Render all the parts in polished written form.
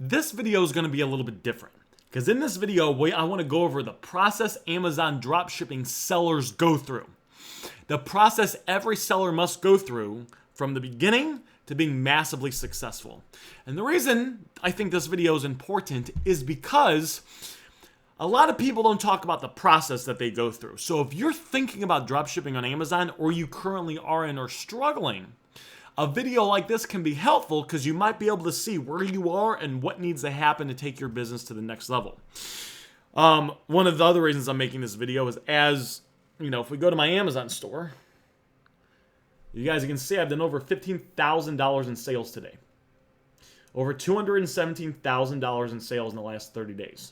This video is going to be a little bit different because in this video, I want to go over the process Amazon dropshipping sellers go through. The process every seller must go through from the beginning to being massively successful. And the reason I think this video is important is because a lot of people don't talk about the process that they go through. So if you're thinking about dropshipping on Amazon or you currently are and are struggling, a video like this can be helpful because you might be able to see where you are and what needs to happen to take your business to the next level. One of the other reasons I'm making this video is if we go to my Amazon store, you guys can see I've done over $15,000 in sales today. Over $217,000 in sales in the last 30 days.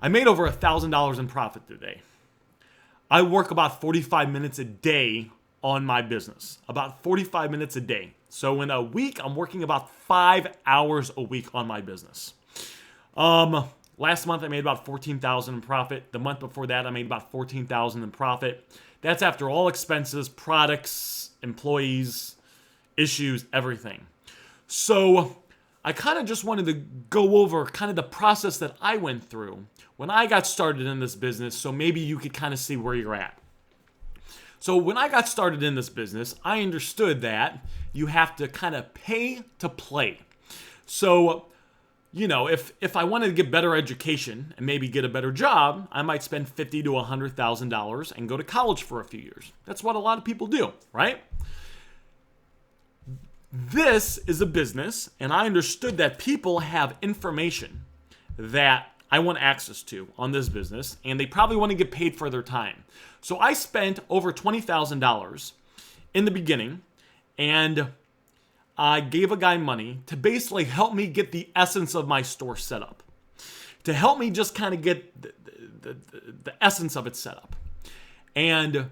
I made over $1,000 in profit today. I work about 45 minutes a day on my business. About 45 minutes a day. So in a week, I'm working about 5 hours a week on my business. Last month, I made about $14,000 in profit. The month before that, I made about $14,000 in profit. That's after all expenses, products, employees, issues, everything. So I kind of just wanted to go over kind of the process that I went through when I got started in this business, so maybe you could kind of see where you're at. So when I got started in this business, I understood that you have to kind of pay to play. So, if I wanted to get better education and maybe get a better job, I might spend $50,000 to $100,000 and go to college for a few years. That's what a lot of people do, right? This is a business, and I understood that people have information that I want access to on this business, and they probably want to get paid for their time. So I spent over $20,000 in the beginning, and I gave a guy money to basically help me get the essence of my store set up, to help me just kind of get the essence of it set up. And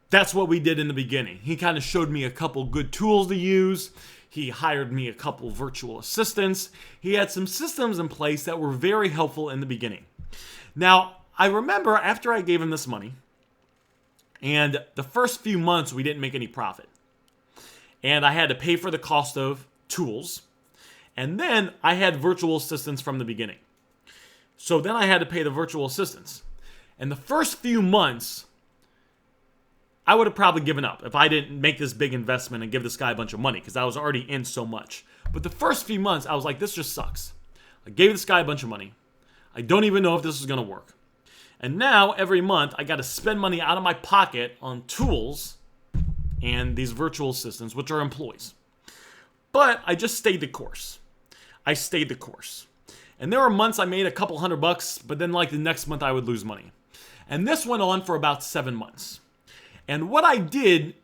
that's what we did in the beginning. He kind of showed me a couple good tools to use. He hired me a couple virtual assistants. He had some systems in place that were very helpful in the beginning. Now, I remember after I gave him this money, and the first few months we didn't make any profit. And I had to pay for the cost of tools. And then I had virtual assistants from the beginning. So then I had to pay the virtual assistants. And the first few months, I would have probably given up if I didn't make this big investment and give this guy a bunch of money because I was already in so much. But the first few months, I was like, this just sucks. I gave this guy a bunch of money. I don't even know if this is going to work. And now, every month, I got to spend money out of my pocket on tools and these virtual assistants, which are employees. But I just stayed the course. I stayed the course. And there were months I made a couple $100, but then like the next month I would lose money. And this went on for about 7 months. And what I did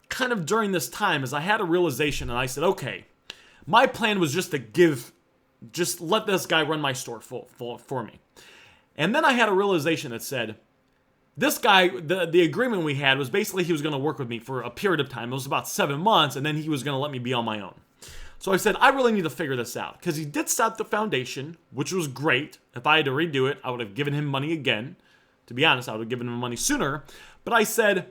kind of during this time is I had a realization and I said, okay, my plan was just let this guy run my store for me. And then I had a realization that said, this guy, the agreement we had was basically he was going to work with me for a period of time. It was about 7 months, and then he was going to let me be on my own. So I said, I really need to figure this out. Because he did set the foundation, which was great. If I had to redo it, I would have given him money again. To be honest, I would have given him money sooner. But I said,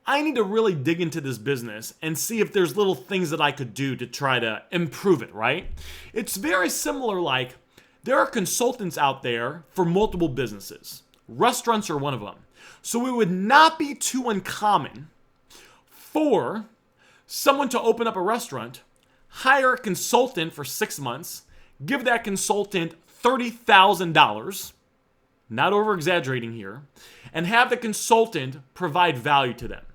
I need to really dig into this business and see if there's little things that I could do to try to improve it, right? It's very similar like there are consultants out there for multiple businesses. Restaurants are one of them. So it would not be too uncommon for someone to open up a restaurant, hire a consultant for 6 months, give that consultant $30,000, not over-exaggerating here, and have the consultant provide value to them.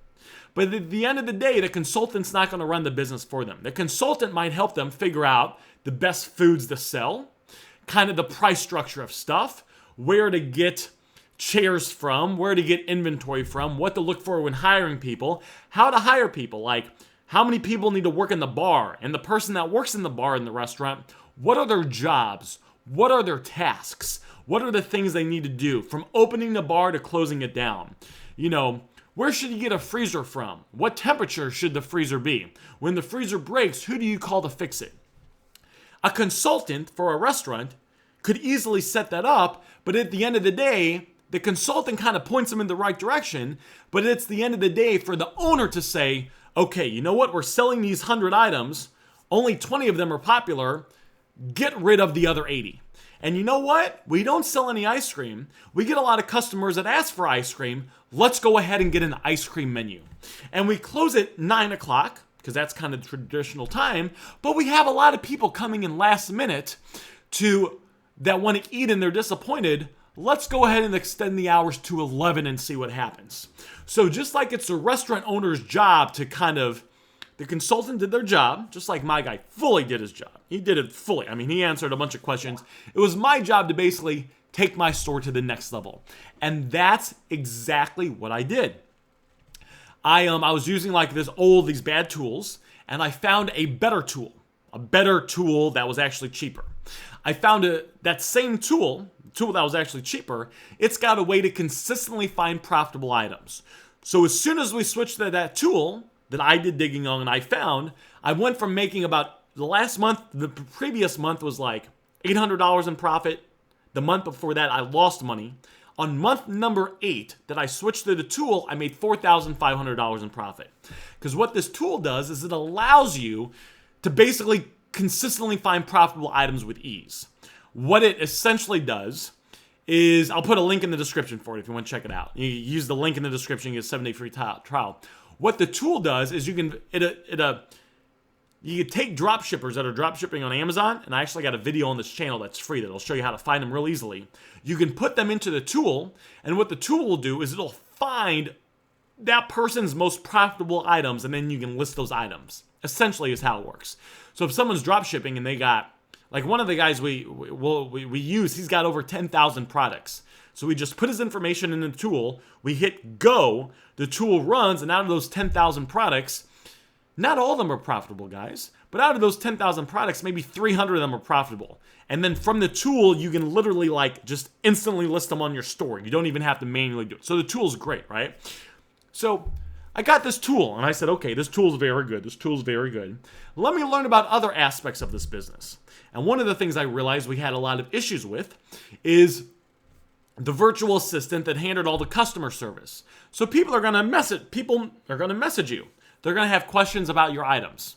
But at the end of the day, the consultant's not going to run the business for them. The consultant might help them figure out the best foods to sell, kind of the price structure of stuff, where to get chairs from, where to get inventory from, what to look for when hiring people, how to hire people, like how many people need to work in the bar, and the person that works in the bar in the restaurant, what are their jobs, what are their tasks, what are the things they need to do from opening the bar to closing it down. Where should you get a freezer from? What temperature should the freezer be? When the freezer breaks, who do you call to fix it? A consultant for a restaurant could easily set that up, but at the end of the day, the consultant kind of points them in the right direction, but it's the end of the day for the owner to say, okay, you know what? We're selling these 100 items. Only 20 of them are popular. get rid of the other 80. And you know what? We don't sell any ice cream. We get a lot of customers that ask for ice cream. Let's go ahead and get an ice cream menu. And we close at 9 o'clock, because that's kind of the traditional time. But we have a lot of people coming in last minute that want to eat and they're disappointed. Let's go ahead and extend the hours to 11 and see what happens. So just like it's a restaurant owner's job to the consultant did their job, just like my guy fully did his job. He did it fully. I mean, he answered a bunch of questions. It was my job to basically take my store to the next level. And that's exactly what I did. I was using like these bad tools, and I found a better tool that was actually cheaper. I found that same tool that was actually cheaper. It's got a way to consistently find profitable items. So as soon as we switched to that tool that I did digging on and I went from making about the previous month was like $800 in profit. The month before that, I lost money. On month number 8 that I switched to the tool, I made $4,500 in profit. Because what this tool does is it allows you to basically consistently find profitable items with ease. What it essentially does is, I'll put a link in the description for it if you want to check it out. You use the link in the description, you get a 7-day free trial. What the tool does is you can take drop shippers that are drop shipping on Amazon, and I actually got a video on this channel that's free that'll show you how to find them real easily. You can put them into the tool, and what the tool will do is it'll find that person's most profitable items, and then you can list those items. Essentially is how it works. So if someone's drop shipping and they got, like one of the guys we use, he's got over 10,000 products. So we just put his information in the tool, we hit go, the tool runs, and out of those 10,000 products, not all of them are profitable, guys, but out of those 10,000 products, maybe 300 of them are profitable. And then from the tool, you can literally like just instantly list them on your store. You don't even have to manually do it. So the tool's great, right? So I got this tool and I said, okay, this tool's very good. This tool's very good. Let me learn about other aspects of this business. And one of the things I realized we had a lot of issues with is the virtual assistant that handled all the customer service. So people are going to message you. They're going to have questions about your items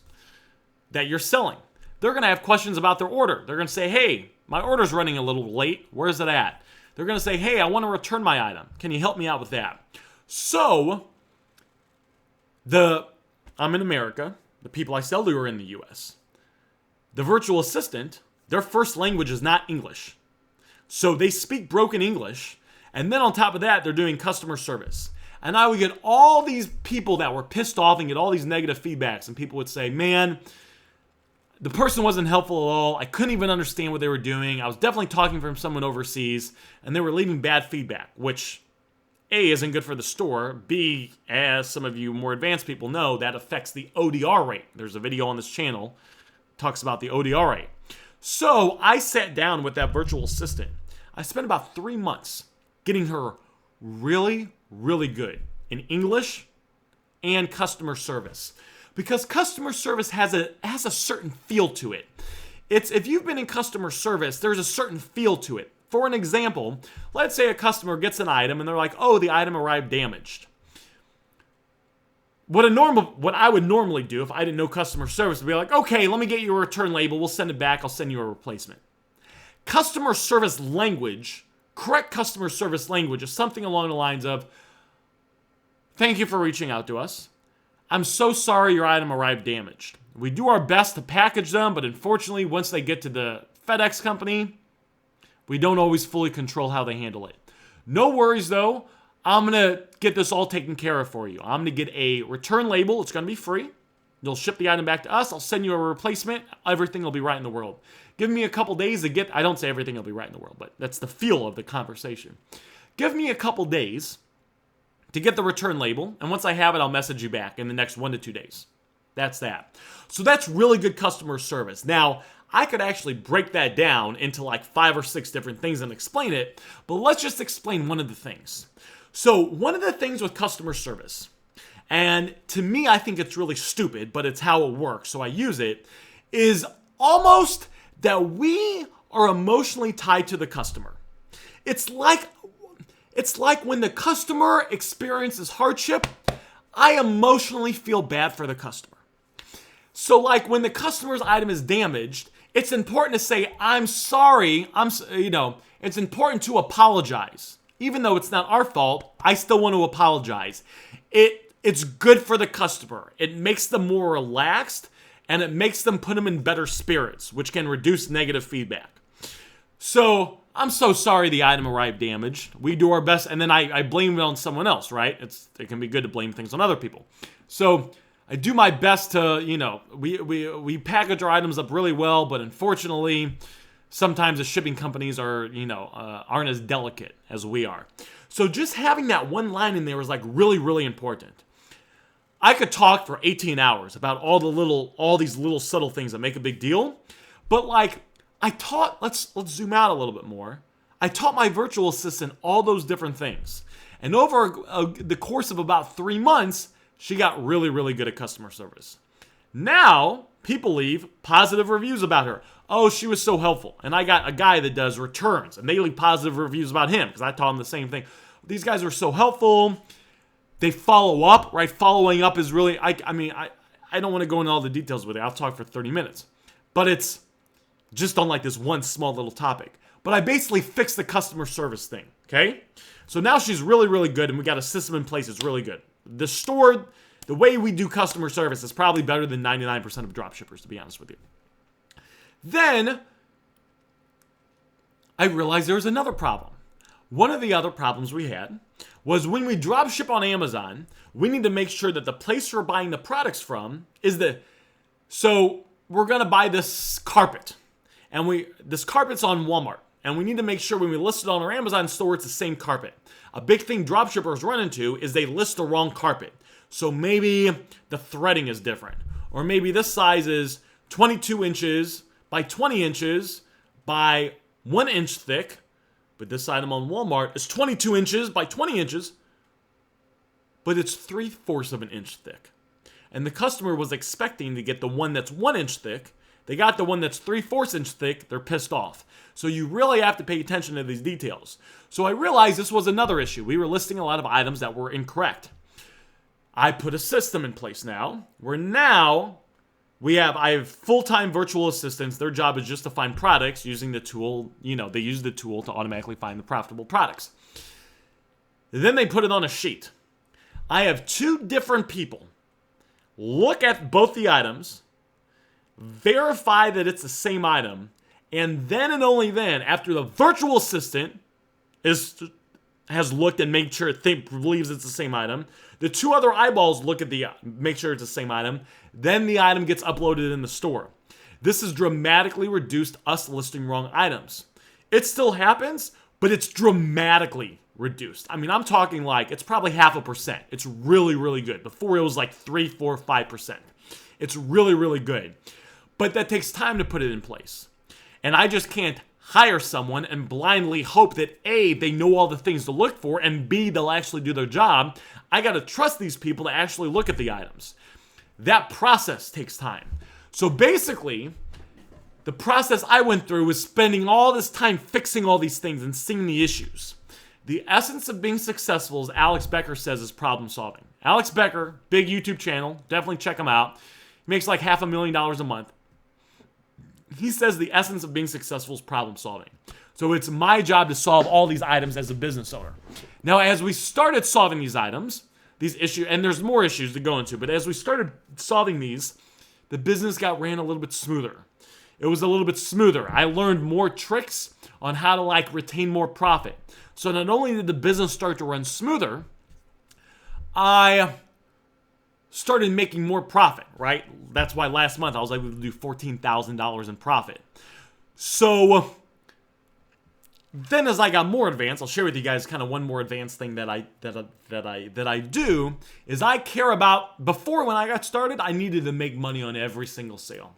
that you're selling. They're going to have questions about their order. They're going to say, hey, my order's running a little late. Where's it at? They're going to say, hey, I want to return my item. Can you help me out with that? So I'm in America. The people I sell to are in the US. The virtual assistant, their first language is not English. So they speak broken English. And then on top of that, they're doing customer service. And I would get all these people that were pissed off and get all these negative feedbacks. And people would say, man, the person wasn't helpful at all. I couldn't even understand what they were doing. I was definitely talking from someone overseas. And they were leaving bad feedback, which A, isn't good for the store. B, as some of you more advanced people know, that affects the ODR rate. There's a video on this channel that talks about the ODR rate. So I sat down with that virtual assistant. I spent about 3 months getting her really, really good in English and customer service. Because customer service has a certain feel to it. If you've been in customer service, there's a certain feel to it. For an example, let's say a customer gets an item and they're like, oh, the item arrived damaged. What I would normally do if I didn't know customer service would be like, okay, let me get you a return label. We'll send it back. I'll send you a replacement. Customer service language, correct customer service language, is something along the lines of, thank you for reaching out to us. I'm so sorry your item arrived damaged. We do our best to package them, but unfortunately, once they get to the FedEx company, we don't always fully control how they handle it. No worries though. I'm going to get this all taken care of for you. I'm going to get a return label. It's going to be free. You'll ship the item back to us. I'll send you a replacement. Everything will be right in the world. Give me a couple days to get, I don't say everything will be right in the world, but that's the feel of the conversation. Give me a couple days to get the return label, and once I have it, I'll message you back in the next 1 to 2 days. That's that. So that's really good customer service. Now, I could actually break that down into like 5 or 6 different things and explain it, but let's just explain one of the things. So one of the things with customer service, and to me, I think it's really stupid, but it's how it works, so I use it, is almost that we are emotionally tied to the customer. It's like when the customer experiences hardship, I emotionally feel bad for the customer. So like when the customer's item is damaged, it's important to say, I'm sorry. It's important to apologize. Even though it's not our fault, I still want to apologize. It's good for the customer. It makes them more relaxed, and it makes them put them in better spirits, which can reduce negative feedback. So I'm so sorry the item arrived damaged. We do our best, and then I blame it on someone else, right? It can be good to blame things on other people. So I do my best to, we package our items up really well, but unfortunately, sometimes the shipping companies aren't as delicate as we are. So just having that one line in there is like really, really important. I could talk for 18 hours about all these little subtle things that make a big deal, but like let's zoom out a little bit more. I taught my virtual assistant all those different things, and over the course of about 3 months, she got really, really good at customer service. Now people leave positive reviews about her. Oh, she was so helpful. And I got a guy that does returns, and they leave positive reviews about him because I taught him the same thing. These guys are so helpful. They follow up, right? Following up is really, I don't want to go into all the details with it. I'll talk for 30 minutes. But it's just on like this one small little topic. But I basically fixed the customer service thing, okay? So now she's really, really good, and we got a system in place that's really good. The store, the way we do customer service is probably better than 99% of dropshippers, to be honest with you. Then I realized there was another problem. One of the other problems we had was when we dropship on Amazon, we need to make sure that the place we're buying the products from is so we're going to buy this carpet, and this carpet's on Walmart, and we need to make sure when we list it on our Amazon store, it's the same carpet. A big thing dropshippers run into is they list the wrong carpet. So maybe the threading is different, or maybe this size is 22 inches by 20 inches by 1 inch thick, but this item on Walmart is 22 inches by 20 inches, but it's 3/4 of an inch thick. And the customer was expecting to get the one that's 1 inch thick. They got the one that's 3/4 inch thick. They're pissed off. So you really have to pay attention to these details. So I realized this was another issue. We were listing a lot of items that were incorrect. I put a system in place now where I have full-time virtual assistants. Their job is just to find products using the tool. They use the tool to automatically find the profitable products. Then they put it on a sheet. I have 2 different people look at both the items, verify that it's the same item, and then and only then, after the virtual assistant has looked and made sure it believes it's the same item, the 2 other eyeballs look at make sure it's the same item, then the item gets uploaded in the store. This has dramatically reduced us listing wrong items. It still happens, but it's dramatically reduced. I mean, I'm talking like it's probably 0.5%. It's really, really good. Before it was like 3, 4, 5%. It's really, really good. But that takes time to put it in place. And I just can't hire someone and blindly hope that A, they know all the things to look for, and B, they'll actually do their job. I got to trust these people to actually look at the items. That process takes time. So basically, the process I went through was spending all this time fixing all these things and seeing the issues. The essence of being successful, as Alex Becker says, is problem solving. Alex Becker, big YouTube channel, definitely check him out. He makes like $500,000 a month. He says the essence of being successful is problem solving. So it's my job to solve all these items as a business owner. Now, as we started solving these items, these issues, and there's more issues to go into, but as we started solving these, the business ran a little bit smoother. It was a little bit smoother. I learned more tricks on how to retain more profit. So not only did the business start to run smoother, I started making more profit, right? That's why last month I was able to do $14,000 in profit. So then as I got more advanced, I'll share with you guys kind of one more advanced thing that I do is I care about, before when I got started, I needed to make money on every single sale.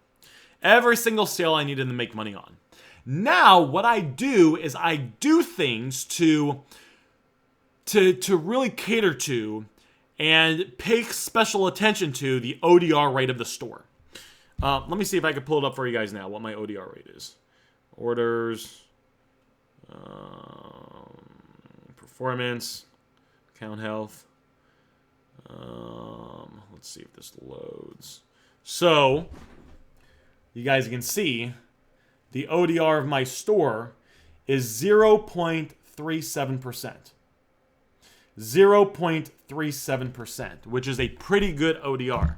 Every single sale I needed to make money on. Now what I do is I do things to really cater to and pay special attention to the ODR rate of the store. Let me see if I can pull it up for you guys now, what my ODR rate is. Orders, performance, account health. Let's see if this loads. So, you guys can see the ODR of my store is 0.37%. 0.37%, which is a pretty good ODR.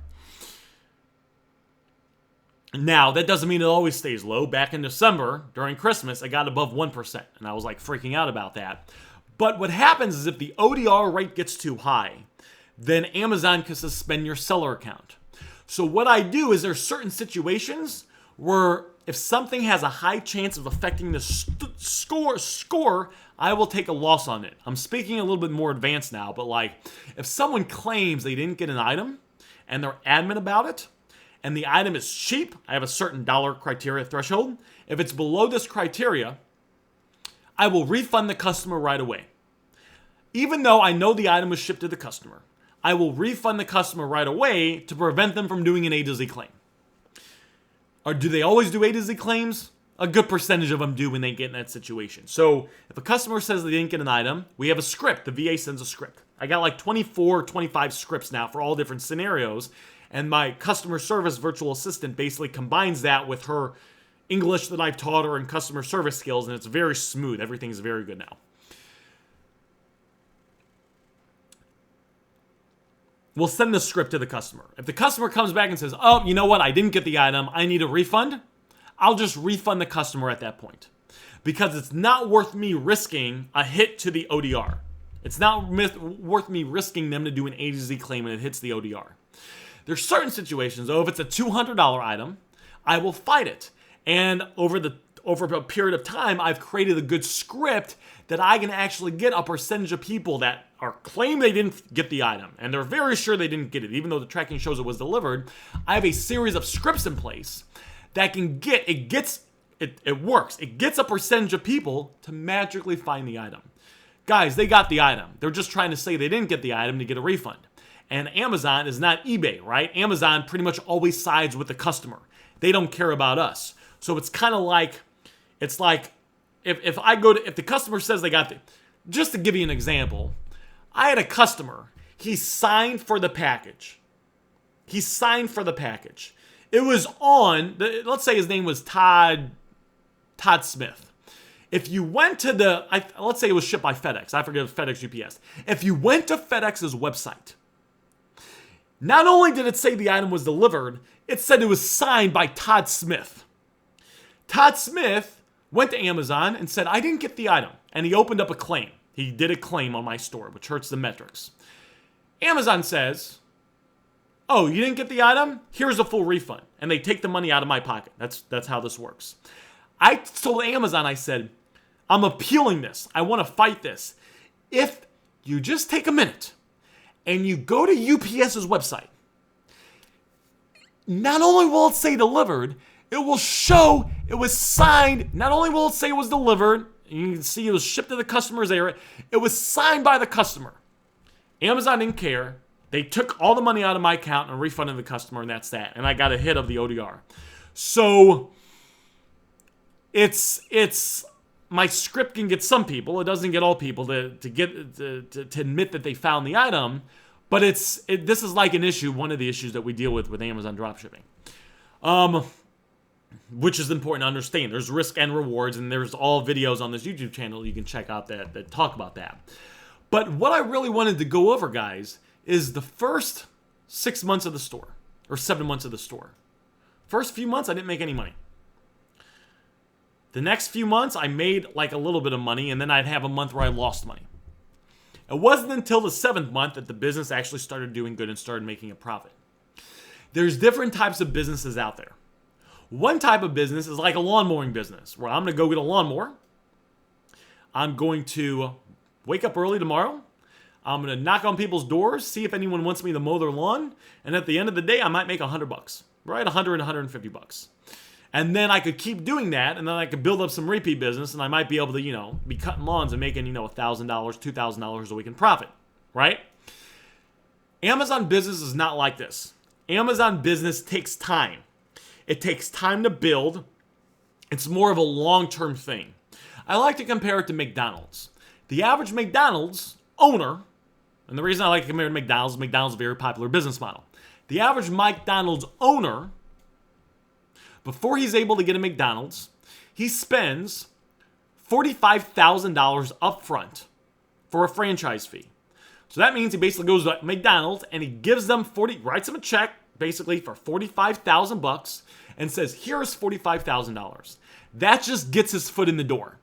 Now, that doesn't mean it always stays low. Back in December, during Christmas, I got above 1%, and I was like freaking out about that. But what happens is if the ODR rate gets too high, then Amazon can suspend your seller account. So what I do is there's certain situations where if something has a high chance of affecting the score, I will take a loss on it. I'm speaking a little bit more advanced now, but like if someone claims they didn't get an item and they're adamant about it, and the item is cheap, I have a certain dollar criteria threshold. If it's below this criteria, I will refund the customer right away. Even though I know the item was shipped to the customer, I will refund the customer right away to prevent them from doing an A to Z claim. Or do they always do A to Z claims? A good percentage of them do when they get in that situation. So if a customer says they didn't get an item, we have a script. The VA sends a script. I got like 24, 25 scripts now for all different scenarios. And my customer service virtual assistant basically combines that with her English that I've taught her and customer service skills, and it's very smooth. Everything's very good now. We'll send the script to the customer. If the customer comes back and says, oh, you know what, I didn't get the item, I need a refund, I'll just refund the customer at that point. Because it's not worth me risking a hit to the ODR. It's not worth me risking them to do an A to Z claim and it hits the ODR. There's certain situations, though, if it's a $200 item, I will fight it. And over a period of time, I've created a good script that I can actually get a percentage of people that are claim they didn't get the item, and they're very sure they didn't get it, even though the tracking shows it was delivered. I have a series of scripts in place that can get, it works. It gets a percentage of people to magically find the item. Guys, they got the item. They're just trying to say they didn't get the item to get a refund. And Amazon is not eBay, right? Amazon pretty much always sides with the customer. They don't care about us. So it's kind of like, it's like if the customer says they got the, just to give you an example, I had a customer, he signed for the package. He signed for the package. It was on, let's say his name was Todd Smith. If you went to let's say it was shipped by FedEx. I forget if FedEx UPS. If you went to FedEx's website, not only did it say the item was delivered, it said it was signed by Todd Smith. Todd Smith went to Amazon and said, I didn't get the item. And he opened up a claim. He did a claim on my store, which hurts the metrics. Amazon says, oh, you didn't get the item? Here's a full refund. And they take the money out of my pocket. That's how this works. I told Amazon, I said, I'm appealing this. I want to fight this. If you just take a minute and you go to UPS's website, not only will it say delivered, it will show it was signed. Not only will it say it was delivered, you can see it was shipped to the customer's area, it was signed by the customer. Amazon didn't care. They took all the money out of my account and refunded the customer, and that's that. And I got a hit of the ODR. So it's my script can get some people. It doesn't get all people to admit that they found the item. But this is like an issue, one of the issues that we deal with Amazon dropshipping. Which is important to understand. There's risk and rewards, and there's all videos on this YouTube channel you can check out that talk about that. But what I really wanted to go over, guys, is the first 6 months of the store, or 7 months of the store. First few months, I didn't make any money. The next few months, I made like a little bit of money, and then I'd have a month where I lost money. It wasn't until the 7th month that the business actually started doing good and started making a profit. There's different types of businesses out there. One type of business is like a lawn mowing business, where I'm going to go get a lawnmower. I'm going to wake up early tomorrow. I'm going to knock on people's doors, see if anyone wants me to mow their lawn. And at the end of the day, I might make $100, right? 100 and $150. And then I could keep doing that, and then I could build up some repeat business, and I might be able to, be cutting lawns and making, $1,000, $2,000 a week in profit, right? Amazon business is not like this. Amazon business takes time. It takes time to build. It's more of a long-term thing. I like to compare it to McDonald's. The average McDonald's owner, and the reason I like to compare it to McDonald's is a very popular business model. The average McDonald's owner, before he's able to get a McDonald's, he spends $45,000 up front for a franchise fee. So that means he basically goes to McDonald's and he gives them writes them a check basically for $45,000 and says, here's $45,000. That just gets his foot in the door.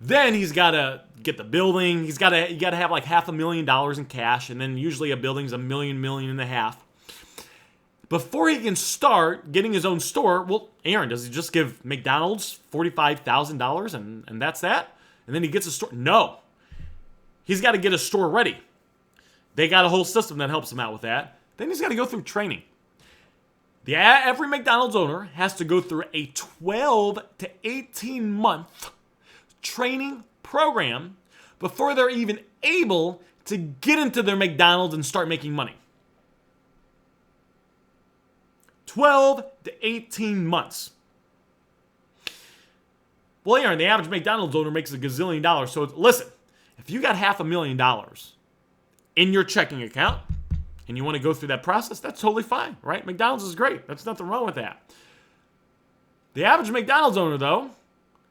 Then he's got to get the building. You got to have like $500,000 in cash, and then usually a building's $1 million, $1.5 million. Before he can start getting his own store, well, Aaron, does he just give McDonald's $45,000 and that's that? And then he gets a store? No. He's got to get a store ready. They got a whole system that helps him out with that. Then he's got to go through training. Every McDonald's owner has to go through a 12 to 18 month training program before they're even able to get into their McDonald's and start making money. 12 to 18 months. Well, Aaron, the average McDonald's owner makes $1 gazillion. So listen, if you got $500,000 in your checking account and you want to go through that process, that's totally fine, right? McDonald's is great. There's nothing wrong with that. The average McDonald's owner, though,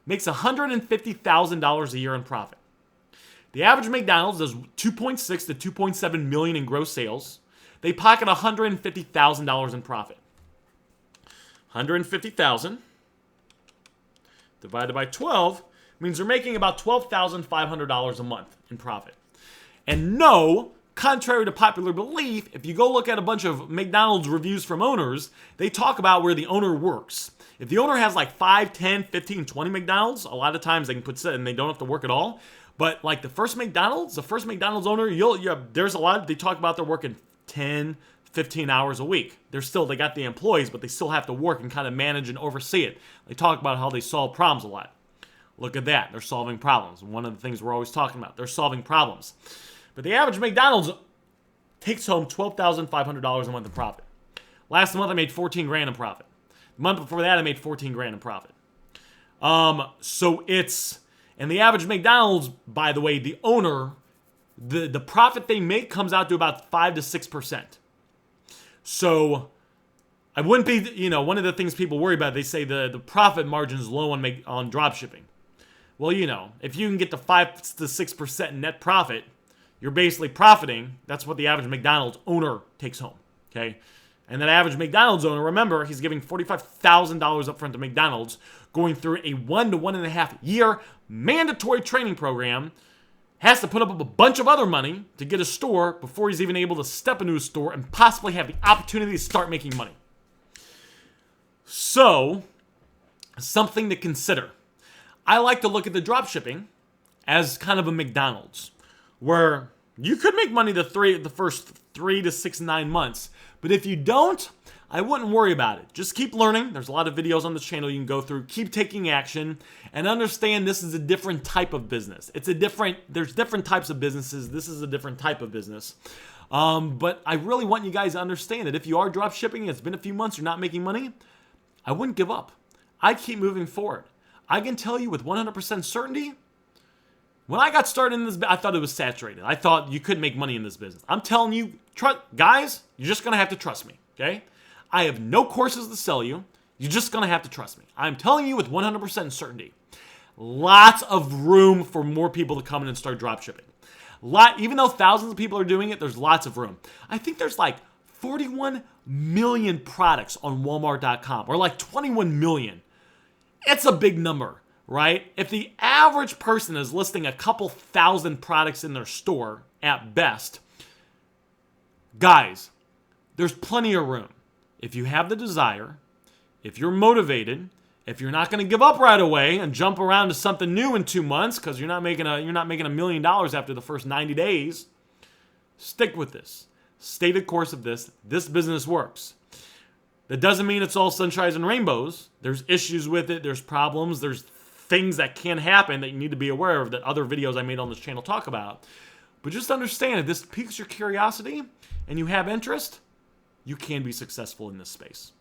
makes $150,000 a year in profit. The average McDonald's does 2.6 to 2.7 million in gross sales. They pocket $150,000 in profit. 150,000 divided by 12 means they're making about $12,500 a month in profit. And no, contrary to popular belief, if you go look at a bunch of McDonald's reviews from owners, they talk about where the owner works. If the owner has like 5, 10, 15, 20 McDonald's, a lot of times they can put and they don't have to work at all. But like the first McDonald's owner, there's a lot, they talk about they're working 10, 15 hours a week. They got the employees, but they still have to work and kind of manage and oversee it. They talk about how they solve problems a lot. Look at that. They're solving problems. One of the things we're always talking about. They're solving problems. But the average McDonald's takes home $12,500 a month in profit. Last month I made $14,000 in profit. The month before that I made $14,000 in profit. And the average McDonald's, by the way, the owner, the profit they make comes out to about 5 to 6%. So I wouldn't be, one of the things people worry about, they say the profit margin is low on dropshipping. Well, if you can get to 5 to 6% net profit, you're basically profiting. That's what the average McDonald's owner takes home, okay? And that average McDonald's owner, remember, he's giving $45,000 up front to McDonald's, going through a 1 to 1.5 year mandatory training program, has to put up a bunch of other money to get a store before he's even able to step into a store and possibly have the opportunity to start making money. So, something to consider. I like to look at the dropshipping as kind of a McDonald's, where you could make money the first 3 to 6, 9 months. But if you don't, I wouldn't worry about it. Just keep learning. There's a lot of videos on this channel you can go through. Keep taking action and understand this is a different type of business. There's different types of businesses. This is a different type of business. But I really want you guys to understand that if you are drop shipping, it's been a few months, you're not making money, I wouldn't give up. I'd keep moving forward. I can tell you with 100% certainty, when I got started in this, I thought it was saturated. I thought you couldn't make money in this business. I'm telling you, guys, you're just going to have to trust me, okay? I have no courses to sell you. You're just going to have to trust me. I'm telling you with 100% certainty. Lots of room for more people to come in and start drop shipping. Even though thousands of people are doing it, there's lots of room. I think there's like 41 million products on Walmart.com, or like 21 million. It's a big number, right? If the average person is listing a couple thousand products in their store at best, guys, there's plenty of room. If you have the desire, if you're motivated, if you're not going to give up right away and jump around to something new in 2 months because you're not making $1 million after the first 90 days, stick with this. Stay the course of this. This business works. That doesn't mean it's all sunshines and rainbows. There's issues with it. There's problems. There's things that can happen that you need to be aware of that other videos I made on this channel talk about. But just understand, if this piques your curiosity and you have interest, you can be successful in this space.